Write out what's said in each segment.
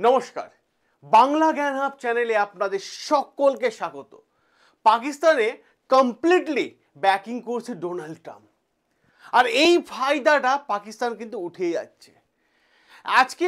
নমস্কার, বাংলা জ্ঞান হাব চ্যানেলে আপনাদের সকলকে স্বাগত। পাকিস্তানে কমপ্লিটলি ব্যাকিং করছে ডোনাল্ড ট্রাম্প, আর এই ফায়দাটা পাকিস্তান কিন্তু উঠে যাচ্ছে। আজকে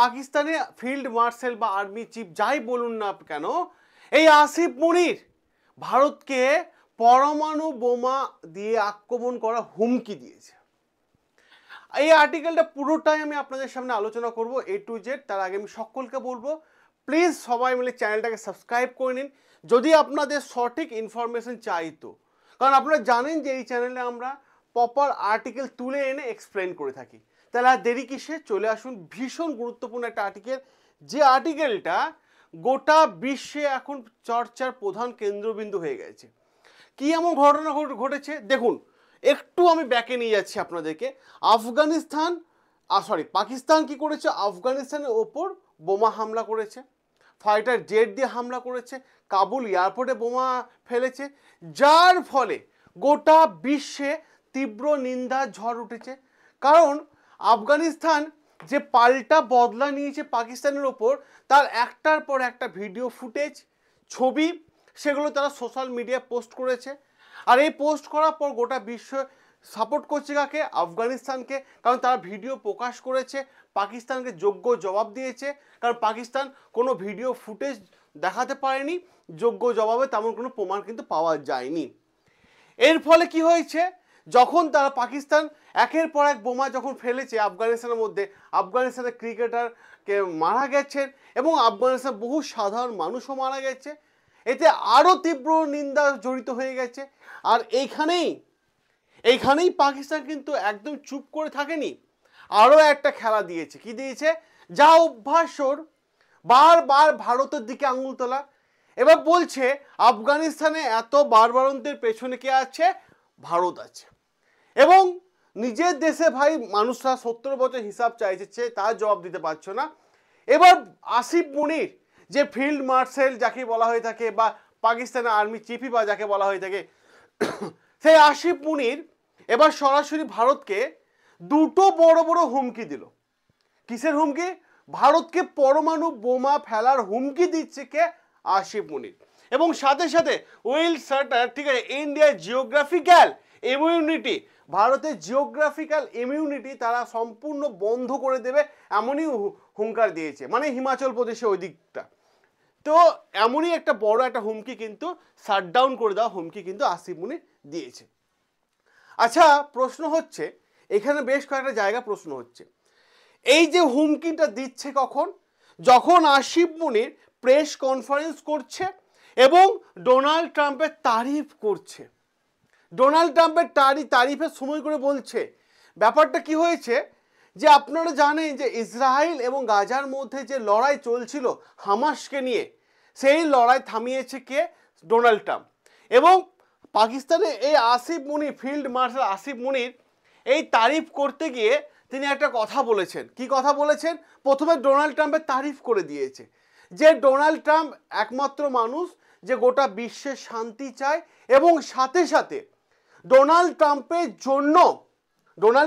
পাকিস্তানে ফিল্ড মার্শাল বা আর্মি চিফ যাই বলুন না কেন, এই আসিফ মুনির ভারতকে পরমাণু বোমা দিয়ে আক্রমণ করা হুমকি দিয়েছে। এই আর্টিকেলটা পুরোটাই আমি আপনাদের সামনে আলোচনা করব A to Z। তার আগে আমি সকলকে বলবো প্লিজ সবাই মিলে চ্যানেলটাকে সাবস্ক্রাইব করে নিন যদি আপনাদের সঠিক ইনফরমেশন চাই তো, কারণ আপনারা জানেন যে এই চ্যানেলে আমরা প্রপার আর্টিকেল তুলে এনে এক্সপ্লেন করে থাকি। তাহলে আর দেরি কিসে, চলে আসুন। ভীষণ গুরুত্বপূর্ণ একটা আর্টিকেল, যে আর্টিকেলটা গোটা বিশ্বে এখন চর্চার প্রধান কেন্দ্রবিন্দু হয়ে গেছে। কি এমন ঘটনা ঘটেছে দেখুন, একটু আমি ব্যাকে নিয়ে যাচ্ছি আপনাদেরকে। পাকিস্তান কি করেছে, আফগানিস্তানের ওপর বোমা হামলা করেছে, ফাইটার জেট দিয়ে হামলা করেছে, কাবুল এয়ারপোর্টে বোমা ফেলেছে, যার ফলে গোটা বিশ্বে তীব্র নিন্দার ঝড় উঠেছে। কারণ আফগানিস্তান যে পাল্টা বদলা নিয়েছে পাকিস্তানের ওপর, তার একটার পর একটা ভিডিও ফুটেজ, ছবি, সেগুলো তারা সোশ্যাল মিডিয়ায় পোস্ট করেছে। আর এই পোস্ট করার পর গোটা বিশ্ব সাপোর্ট করছে কাকে? আফগানিস্তানকে। কারণ তারা ভিডিও প্রকাশ করেছে, পাকিস্তানকে যোগ্য জবাব দিয়েছে। কারণ পাকিস্তান কোনো ভিডিও ফুটেজ দেখাতে পারেনি, যোগ্য জবাবে তেমন কোনো প্রমাণ কিন্তু পাওয়া যায়নি। এর ফলে কি হয়েছে, যখন তারা পাকিস্তান একের পর এক বোমা যখন ফেলেছে আফগানিস্তানের মধ্যে, আফগানিস্তানের ক্রিকেটারকে মারা গেছেন এবং আফগানিস্তান বহু সাধারণ মানুষও মারা গেছে, এতে আরও তীব্র নিন্দা জড়িত হয়ে গেছে। আর এইখানেই পাকিস্তান কিন্তু একদম চুপ করে থাকেনি, আরও একটা খেলা দিয়েছে। কি দিয়েছে? যা অভ্যাস ওর, বারবার ভারতের দিকে আঙুল তোলা। এবার বলছে আফগানিস্তানে এত বারবারন্তের পেছনে কে আছে? ভারত আছে। এবং নিজের দেশে ভাই মানুষরা 70 বছর হিসাব চাইছে, তার জবাব দিতে পারছো না। এবার আসিফ মুনির, যে ফিল্ড মার্শাল যাকে বলা হয়ে থাকে বা পাকিস্তানের আর্মি চিফই বা যাকে বলা হয়ে থাকে, সেই আসিফ মুনির এবার সরাসরি ভারতকে দুটো বড় বড় হুমকি দিল। কিসের হুমকি? ভারতকে পরমাণু বোমা ফেলার হুমকি দিচ্ছে কে? আসিফ মুনির। এবং সাথে সাথে উইল শাটার, ঠিক আছে, ইন্ডিয়ার জিওগ্রাফিক্যাল ইমিউনিটি, ভারতের জিওগ্রাফিক্যাল ইমিউনিটি তারা সম্পূর্ণ বন্ধ করে দেবে, এমনই হুঙ্কার দিয়েছে। মানে হিমাচল প্রদেশে ওই দিকটা। তো এমনই একটা বড় একটা হুমকি কিন্তু, শাটডাউন করে দেওয়া হুমকি কিন্তু আসিফ মুনির দিয়েছে। আচ্ছা, প্রশ্ন হচ্ছে এখানে বেশ কয়েকটা জায়গা প্রশ্ন হচ্ছে, এই যে হুমকিটা দিচ্ছে কখন? যখন আসিফ মুনির প্রেস কনফারেন্স করছে এবং ডোনাল্ড ট্রাম্পের তারিফ করছে। ডোনাল্ড ট্রাম্পের তারিফের সময় করে বলছে, ব্যাপারটা কি হয়েছে যে আপনারা জানেন যে ইসরায়েল এবং গাজার মধ্যে যে লড়াই চলছিল হামাসকে নিয়ে, সেই লড়াই থামিয়েছে কে? Donald Trump. এবং পাকিস্তানে এই আসিফ মুনির, ফিল্ড মার্শাল আসিফ মুনির, এই তারিফ করতে গিয়ে তিনি একটা কথা বলেছেন। কি কথা বলেছেন? প্রথমে ডোনাল্ড ট্রাম্পের তারিফ করে দিয়েছে যে ডোনাল্ড ট্রাম্প একমাত্র মানুষ যে গোটা বিশ্বের শান্তি চায়, এবং সাথে সাথে ডোনাল্ড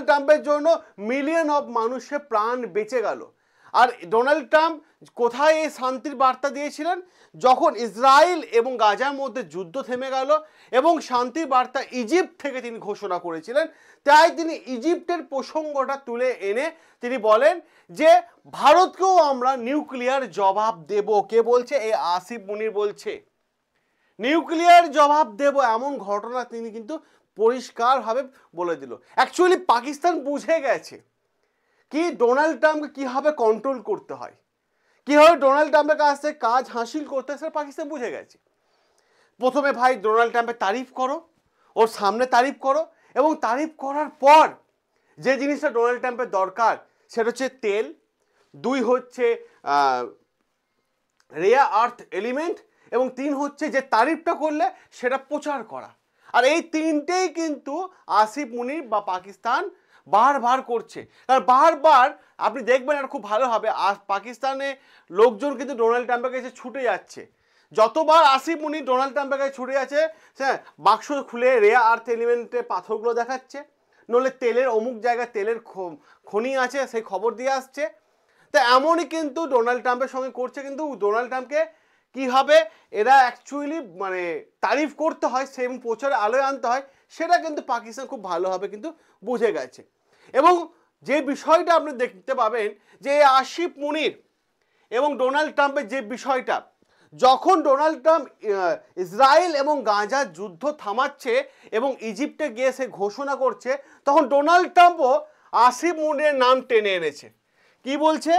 ট্রাম্পের জন্য মিলিয়ন অফ মানুষের প্রাণ বেঁচে গেল। আর ডোনাল্ড ট্রাম্প কোথায় এই শান্তির বার্তা দিয়েছিলেন? যখন ইসরায়েল এবং গাজার মধ্যে যুদ্ধ থেমে গেল এবং শান্তির বার্তা ইজিপ্ট থেকে তিনি ঘোষণা করেছিলেন। তাই তিনি ইজিপ্টের প্রসঙ্গটা তুলে এনে তিনি বলেন যে ভারতকেও আমরা নিউক্লিয়ার জবাব দেব। কে বলছে? এই আসিফ মুনির বলছে নিউক্লিয়ার জবাব দেব, এমন ঘটনা তিনি কিন্তু পরিষ্কারভাবে বলে দিল। অ্যাকচুয়ালি পাকিস্তান বুঝে গেছে কি ডোনাল্ড ট্রাম্পকে কীভাবে কন্ট্রোল করতে হয়, কীভাবে ডোনাল্ড ট্রাম্পের কাছ থেকে কাজ হাসিল করতে হয়, সেটা পাকিস্তান বুঝে গেছে। প্রথমে ভাই ডোনাল্ড ট্রাম্পের তারিফ করো, ওর সামনে তারিফ করো, এবং তারিফ করার পর যে জিনিসটা ডোনাল্ড ট্রাম্পের দরকার সেটা হচ্ছে তেল, 2 হচ্ছে রেয়ার আর্থ এলিমেন্ট, এবং 3 হচ্ছে যে তারিফটা করলে সেটা প্রচার করা। আর এই তিনটেই কিন্তু আসিফ মুনির বা পাকিস্তান বারবার করছে। কারণ বারবার আপনি দেখবেন আর খুব ভালো হবে, পাকিস্তানে লোকজন কিন্তু ডোনাল্ড ট্রাম্পের কাছে ছুটে যাচ্ছে। যতবার আসিফ মুনির ডোনাল্ড ট্রাম্পের কাছে ছুটে যাচ্ছে, হ্যাঁ, বাক্স খুলে রেয়ার আর্থ এলিমেন্টের পাথরগুলো দেখাচ্ছে, নইলে তেলের অমুক জায়গায় তেলের খনি আছে সেই খবর দিয়ে আসছে। তো এমনই কিন্তু ডোনাল্ড ট্রাম্পের সঙ্গে করছে, কিন্তু ডোনাল্ড ট্রাম্পকে কীভাবে এরা অ্যাকচুয়ালি মানে তারিফ করতে হয় এবং প্রচারে আলোয় আনতে হয় সেটা কিন্তু পাকিস্তান খুব ভালোভাবে কিন্তু বুঝে গেছে। এবং যে বিষয়টা আপনি দেখতে পাবেন যে আসিফ মুনির এবং ডোনাল্ড ট্রাম্পের যে বিষয়টা, যখন ডোনাল্ড ট্রাম্প ইসরায়েল এবং গাজার যুদ্ধ থামাচ্ছে এবং ইজিপ্টে গিয়ে সে ঘোষণা করছে, তখন ডোনাল্ড ট্রাম্পও আসিফ মুনিরের নাম টেনে এনেছে। কি বলছে,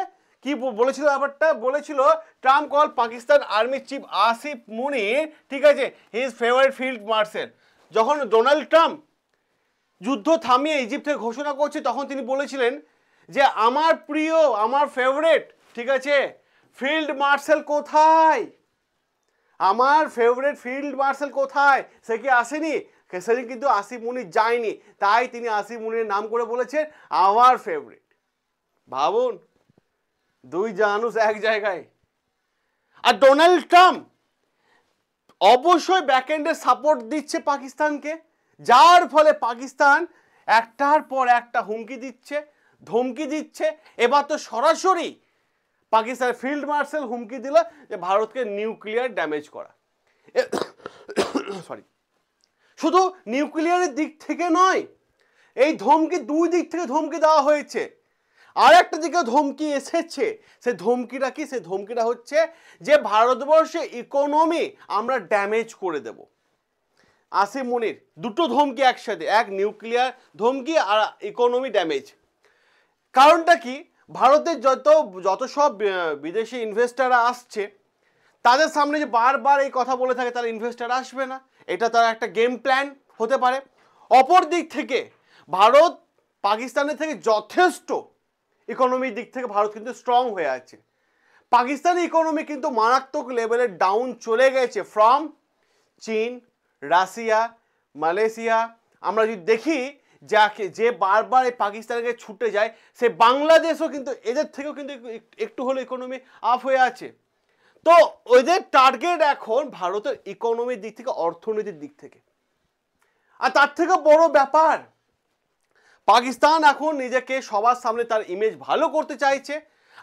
কি বলেছিল ব্যাপারটা, বলেছিল Trump call Pakistan army chief Asif Munir, ঠিক আছে, হিজ ফেভারিট ফিল্ড মার্শাল। যখন ডোনাল্ড ট্রাম্প যুদ্ধ থামিয়ে ইজিপ্ট থেকে ঘোষণা করছে তখন তিনি বলেছিলেন যে আমার প্রিয়, আমার ফেভারিট, ঠিক আছে, ফিল্ড মার্শাল কোথায়, আমার ফেভারিট ফিল্ড মার্শাল কোথায়, সে কি আসেনি? সেদিন কিন্তু আসিফ মুনির যায়নি, তাই তিনি আসিফ মুনিরের নাম করে বলেছেন আমার ফেভারিট। ভাবুন, দুই জানুস এক জায়গায়। আর ডোনাল্ড ট্রাম্প অবশ্যই ব্যাকএন্ডে সাপোর্ট দিচ্ছে পাকিস্তানকে, যার ফলে পাকিস্তান একটার পর একটা হুমকি দিচ্ছে, ধমকি দিচ্ছে। এবার তো সরাসরি পাকিস্তানের ফিল্ড মার্শাল হুমকি দিল যে ভারতকে নিউক্লিয়ার ড্যামেজ করা। সরি, শুধু নিউক্লিয়ারের দিক থেকে নয়, এই ধমকি দুই দিক থেকে ধমকি দেওয়া হয়েছে। আর একটা দিকে ধমকি এসেছে, সে ধমকিটা কি? সে ধমকিটা হচ্ছে যে ভারতবর্ষে ইকোনমি আমরা ড্যামেজ করে দেব। আসিফ মুনির দুটো ধমকি একসাথে, এক নিউক্লিয়ার ধমকি আর ইকোনমি ড্যামেজ। কারণটা কি? ভারতের যত সব বিদেশি ইনভেস্টাররা আসছে তাদের সামনে যে বারবার এই কথা বলে থাকে তারা ইনভেস্টার আসবে না, এটা তার একটা গেম প্ল্যান হতে পারে। অপর দিক থেকে ভারত পাকিস্তানের থেকে যথেষ্ট ইকোনমির দিক থেকে ভারত কিন্তু স্ট্রং হয়ে আছে। পাকিস্তানি ইকোনমি কিন্তু মারাত্মক লেভেলে ডাউন চলে গেছে ফ্রম চীন, রাশিয়া, মালয়েশিয়া। আমরা যদি দেখি যাকে যে বারবার এই পাকিস্তানকে ছুটে যায়, সে বাংলাদেশও কিন্তু এদের থেকেও কিন্তু একটু হলো ইকোনমি আপ হয়ে আছে। তো ওদের টার্গেট এখন ভারতের ইকোনমির দিক থেকে, অর্থনীতির দিক থেকে। আর তার থেকে বড় ব্যাপার, পাকিস্তান এখন নিজেকে সবার সামনে তার ইমেজ ভালো করতে চাইছে।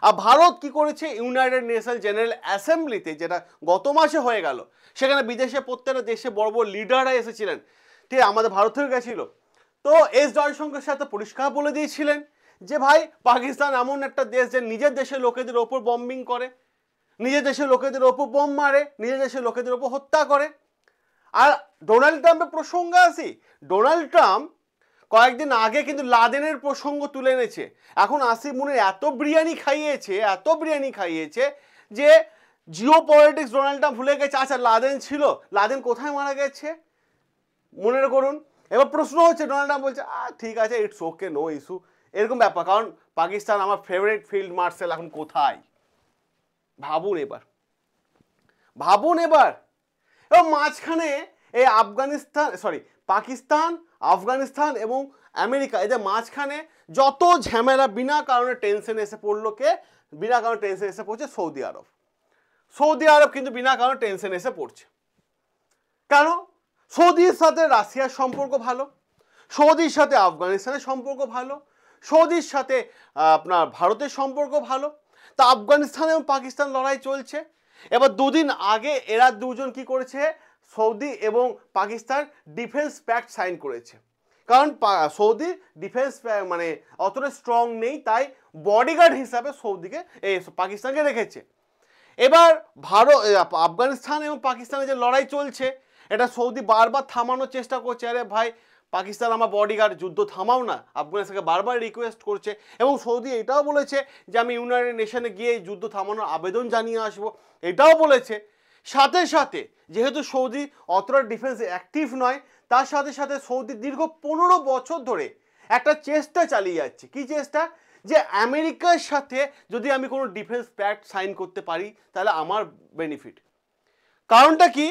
আর ভারত কি করেছে, ইউনাইটেড নেশন জেনারেল অ্যাসেম্বলিতে, যেটা গত মাসে হয়ে গেল, সেখানে বিদেশে প্রত্যেকটা দেশে বড় বড় লিডাররা এসেছিলেন, ঠিক আমাদের ভারত থেকে গেছিল। তো এস জয়শঙ্করের সাথে পরিষ্কার বলে দিয়েছিলেন যে ভাই, পাকিস্তান এমন একটা দেশ যে নিজের দেশের লোকেদের ওপর বম্বিং করে, নিজের দেশের লোকেদের ওপর বোম মারে, নিজের দেশের লোকেদের ওপর হত্যা করে। আর ডোনাল্ড ট্রাম্পের প্রসঙ্গে আসি, ডোনাল্ড ট্রাম্প কয়েকদিন আগে কিন্তু লাদেনের প্রসঙ্গ তুলে এনেছে। এখন আসিফ মুনির এত বিরিয়ানি খাইয়েছে যে জিও পলিটিক্স ডোনাল্ড ট্রাম্প ভুলে গেছে। আচ্ছা, লাদেন ছিল, লাদেন কোথায় মারা গেছে মনে করুন। এবার প্রশ্ন হচ্ছে, ডোনাল্ড ট্রাম্প বলছে ঠিক আছে, ইটস ওকে, নো ইস্যু, এরকম ব্যাপার, কারণ পাকিস্তান আমার ফেভারিট ফিল্ড মার্শাল এখন কোথায়। ভাবুন এবার এবং মাঝখানে এই পাকিস্তান, আফগানিস্তান এবং আমেরিকা, এদের মাঝখানে যত ঝামেলা বিনা কারণে টেনশন এসে পড়লো, বিনা কারণে টেনশন এসে পড়ছে সৌদি আরব কিন্তু বিনা কারণে টেনশন এসে পড়ছে। কেন? সৌদির সাথে রাশিয়ার সম্পর্ক ভালো, সৌদির সাথে আফগানিস্তানের সম্পর্ক ভালো, সৌদির সাথে আপনার ভারতের সম্পর্ক ভালো। তা আফগানিস্তান এবং পাকিস্তান লড়াই চলছে। এবার দুদিন আগে এরা দুজন কি করেছে, সৌদি এবং পাকিস্তান ডিফেন্স প্যাক্ট সাইন করেছে। কারণ সৌদি ডিফেন্স মানে অতটা স্ট্রং নেই, তাই বডিগার্ড হিসাবে সৌদিকে পাকিস্তানকে রেখেছে। এবার আফগানিস্তান এবং পাকিস্তানের যে লড়াই চলছে, এটা সৌদি বারবার থামানোর চেষ্টা করছে, আরে ভাই পাকিস্তান আমার বডিগার্ড, যুদ্ধ থামাও না, আফগানিস্তানকে বারবার রিকোয়েস্ট করছে। এবং সৌদি এটাও বলেছে যে আমি ইউনাইটেড নেশনে গিয়ে যুদ্ধ থামানোর আবেদন জানিয়ে আসবো, এটাও বলেছে। সাথে সাথে যেহেতু সৌদি অতটা ডিফেন্সে অ্যাক্টিভ নয়, তার সাথে সাথে সৌদি দীর্ঘ 15 বছর ধরে একটা চেষ্টা চালিয়ে যাচ্ছে। কি চেষ্টা? যে আমেরিকার সাথে যদি আমি কোনো ডিফেন্স প্যাক্ট সাইন করতে পারি তাহলে আমার বেনিফিট। কারণটা কি?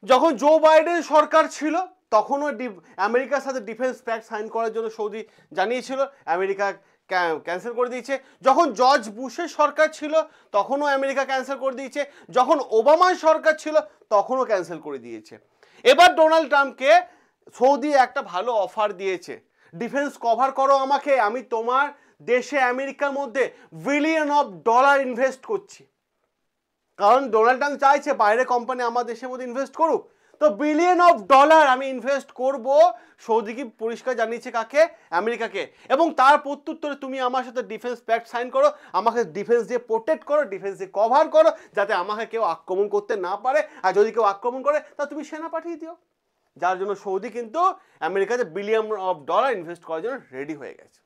যখন জো বাইডেন সরকার ছিল তখনও আমেরিকার সাথে ডিফেন্স প্যাক্ট সাইন করার জন্য সৌদি জানিয়েছিল, আমেরিকা ক্যান্সেল করে দিয়েছে। যখন জর্জ বুশের সরকার ছিল তখনও আমেরিকা ক্যান্সেল করে দিয়েছে, যখন ওবামার সরকার ছিল তখনও ক্যান্সেল করে দিয়েছে। এবার ডোনাল্ড ট্রাম্পকে সৌদি একটা ভালো অফার দিয়েছে, ডিফেন্স কভার করো আমাকে, আমি দেশে আমেরিকার মধ্যে বিলিয়ন অফ ডলার ইনভেস্ট করছি, কারণ ডোনাল্ড ট্রাম্প চাইছে বাইরে কোম্পানি আমার দেশের মধ্যে ইনভেস্ট করুক। তো বিলিয়ন অফ ডলার আমি ইনভেস্ট করব, সৌদি কি পরিষ্কার জানিয়েছে কাকে? আমেরিকাকে। এবং তার প্রত্যুত্তরে তুমি আমার সাথে ডিফেন্স প্যাক্ট সাইন করো, আমাকে ডিফেন্স দিয়ে প্রোটেক্ট করো, ডিফেন্স দিয়ে কভার করো, যাতে আমাকে কেউ আক্রমণ করতে না পারে, আর যদি কেউ আক্রমণ করে তা তুমি সেনা পাঠিয়ে দিও। যার জন্য সৌদি কিন্তু আমেরিকাতে বিলিয়ন অফ ডলার ইনভেস্ট করার জন্য রেডি হয়ে গেছে।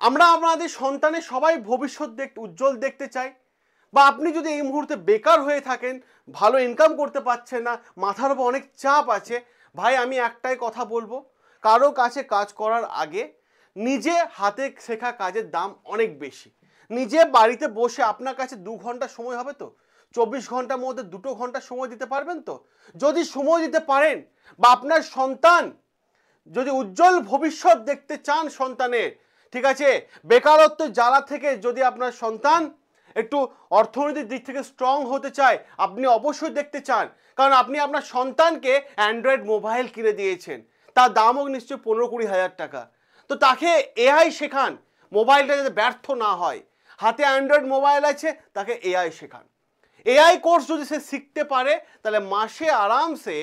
আমরা আপনাদের সন্তানের সবাই ভবিষ্যৎ উজ্জ্বল দেখতে চাই, বা আপনি যদি এই মুহূর্তে বেকার হয়ে থাকেন, ভালো ইনকাম করতে পারছেন না, মাথার উপর অনেক চাপ আছে, ভাই আমি একটাই কথা বলবো, কারো কাছে কাজ করার আগে নিজে হাতে শেখা কাজের দাম অনেক বেশি। নিজে বাড়িতে বসে আপনার কাছে 2 ঘন্টা সময় হবে তো? 24 ঘন্টার মধ্যে 2 ঘন্টা সময় দিতে পারবেন তো? যদি সময় দিতে পারেন, বা আপনার সন্তান যদি উজ্জ্বল ভবিষ্যৎ দেখতে চান সন্তানের, ঠিক আছে, বেকারত্ব জ্বালা থেকে যদি আপনার সন্তান একটু অর্থনৈতিক দিক থেকে স্ট্রং হতে চায়, আপনি অবশ্যই দেখতে চান, কারণ আপনি আপনার সন্তানকে অ্যান্ড্রয়েড মোবাইল কিনে দিয়েছেন, তার দামও নিশ্চয়ই 15-20 হাজার টাকা। তো তাকে এআই শেখান, মোবাইলটা যাতে ব্যর্থ না হয়। হাতে অ্যান্ড্রয়েড মোবাইল আছে, তাকে এআই শেখান। এআই কোর্স যদি সে শিখতে পারে, তাহলে মাসে আরামসে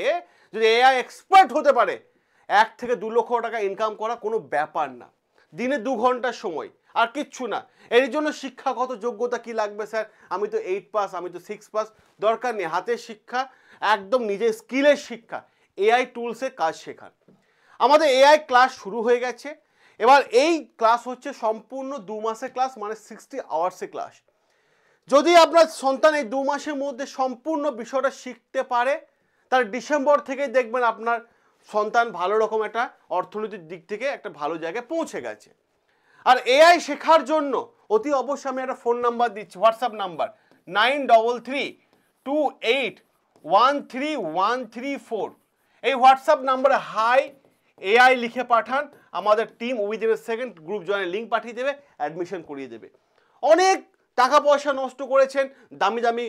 যদি এআই এক্সপার্ট হতে পারে, 1 থেকে 2 লক্ষ টাকা ইনকাম করা কোনো ব্যাপার না। দিনে 2 ঘন্টার সময়, আর কিচ্ছু না। এর জন্য শিক্ষাগত যোগ্যতা কি লাগবে স্যার? আমি তো 8 পাস, আমি তো 6 পাস, দরকার নেই। হাতের শিক্ষা, একদম নিজের স্কিলের শিক্ষা, এআই টুলসে কাজ শেখান। আমাদের এআই ক্লাস শুরু হয়ে গেছে। এবার এই ক্লাস হচ্ছে সম্পূর্ণ 2 মাসের ক্লাস, মানে 60 আওয়ার্সের ক্লাস। যদি আপনার সন্তান এই 2 মাসের মধ্যে সম্পূর্ণ বিষয়টা শিখতে পারে, তাহলে ডিসেম্বর থেকে দেখবেন আপনার সন্তান ভালো রকম একটা অর্থনৈতিক দিক থেকে একটা ভালো জায়গায় পৌঁছে গেছে। আর এআই শেখার জন্য অতি অবশ্যই আমি একটা ফোন নাম্বার দিচ্ছি, হোয়াটসঅ্যাপ নাম্বার 9332813134। এই হোয়াটসঅ্যাপ নাম্বারে হাই এআই লিখে পাঠান, আমাদের team within a second group জয়েনের লিঙ্ক পাঠিয়ে দেবে, অ্যাডমিশন করিয়ে দেবে। অনেক টাকা পয়সা নষ্ট করেছেন, দামি দামি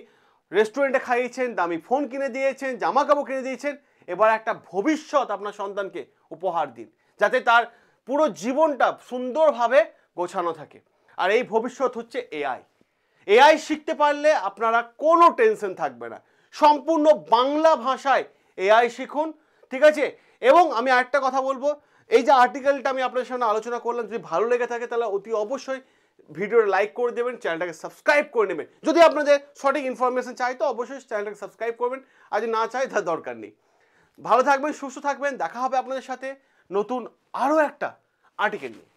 রেস্টুরেন্টে খাইয়েছেন, দামি ফোন কিনে দিয়েছেন, জামা কাপড় কিনে দিয়েছেন, এবার একটা ভবিষ্যৎ আপনার সন্তানকে উপহার দিন, যাতে তার পুরো জীবনটা সুন্দরভাবে গোছানো থাকে। আর এই ভবিষ্যৎ হচ্ছে এআই। এআই শিখতে পারলে আপনারা কোনো টেনশন থাকবে না। সম্পূর্ণ বাংলা ভাষায় এআই শিখুন, ঠিক আছে? এবং আমি আরেকটা কথা বলবো, এই যে আর্টিকেলটা আমি আপনাদের সামনে আলোচনা করলাম, যদি ভালো লেগে থাকে তাহলে অতি অবশ্যই ভিডিওটা লাইক করে দেবেন, চ্যানেলটাকে সাবস্ক্রাইব করে নেবেন। যদি আপনাদের সঠিক ইনফরমেশন চাই তো অবশ্যই চ্যানেলটাকে সাবস্ক্রাইব করবেন, আর যদি না চাই তার দরকার নেই। ভালো থাকবেন, সুস্থ থাকবেন, দেখা হবে আপনাদের সাথে নতুন আরও একটা আর্টিকেল নিয়ে।